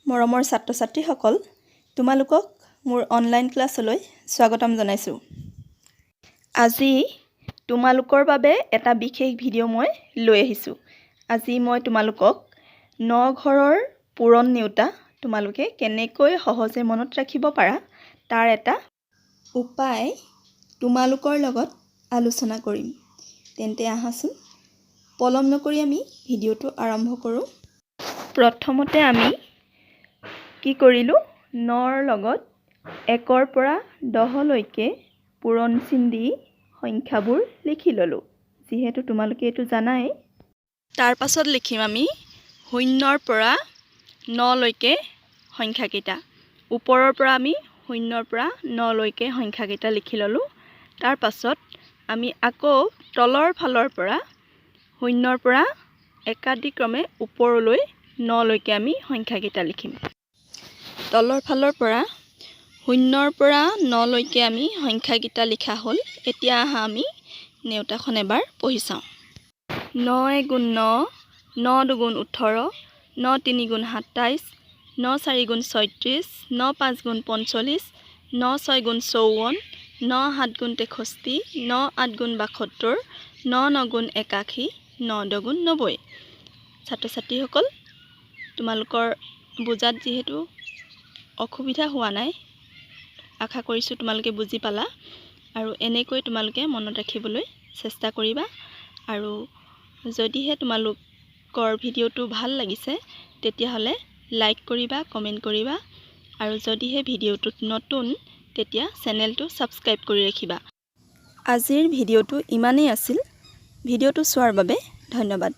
মৰমৰ ছাত্ৰ-ছাত্ৰীসকল, তোমালোকক মোৰ অনলাইন ক্লাছলৈ স্বাগতম জনাইছোঁ। আজি তোমালোকৰ বাবে এটা বিশেষ ভিডিঅ' মই লৈ আহিছোঁ। আজি মই তোমালোকক নঘৰৰ পূৰণ নেওতা তোমালোকে কেনেকৈ সহজে মনত ৰাখিব পাৰা তাৰ এটা উপায় তোমালোকৰ লগত আলোচনা কৰিম। তেন্তে আহাচোন পলম নকৰি আমি ভিডিঅ'টো আৰম্ভ কৰোঁ। প্ৰথমতে আমি কি কৰিলোঁ, নৰ লগত 1ৰ পৰা 10লৈকে পূৰণ চিন দি সংখ্যাবোৰ লিখি ল'লোঁ। যিহেতু তোমালোকে এইটো জানাই, তাৰ পাছত লিখিম আমি 0ৰ পৰা 9লৈকে সংখ্যাকেইটা। ওপৰৰ পৰা আমি 0ৰ পৰা 9লৈকে সংখ্যাকেইটা লিখি ল'লোঁ। তাৰ পাছত আমি আকৌ তলৰ ফালৰ পৰা 0ৰ পৰা একাদিক্ৰমে ওপৰলৈ 9লৈকে আমি সংখ্যাকেইটা লিখিম। তলৰ ফালৰ পৰা 0ৰ পৰা 9লৈকে আমি সংখ্যাকেইটা লিখা হ'ল। এতিয়া আহা আমি নেওতাখন এবাৰ পঢ়ি চাওঁ। 9 × 9, 9 × 2 = 18, 9 × 3 = 27, 9 × 4 = 36, 9 × 5 = 45, 9 × 6 = 54, 9 × 7 = 63, 9 × 8 = 72, 9 × 9 = 81, 9 × 10 = 90। ছাত্ৰ-ছাত্ৰীসকল, তোমালোকৰ বুজাত যিহেতু অসুবিধা হোৱা নাই, আশা কৰিছোঁ তোমালোকে বুজি পালা। আৰু এনেকৈ তোমালোকে মনত ৰাখিবলৈ চেষ্টা কৰিবা। আৰু যদিহে তোমালোকৰ ভিডিঅ'টো ভাল লাগিছে তেতিয়াহ'লে লাইক কৰিবা, কমেণ্ট কৰিবা। আৰু যদিহে ভিডিঅ'টোত নতুন তেতিয়া চেনেলটো ছাবস্ক্ৰাইব কৰি ৰাখিবা। আজিৰ ভিডিঅ'টো ইমানেই আছিল। ভিডিঅ'টো চোৱাৰ বাবে ধন্যবাদ।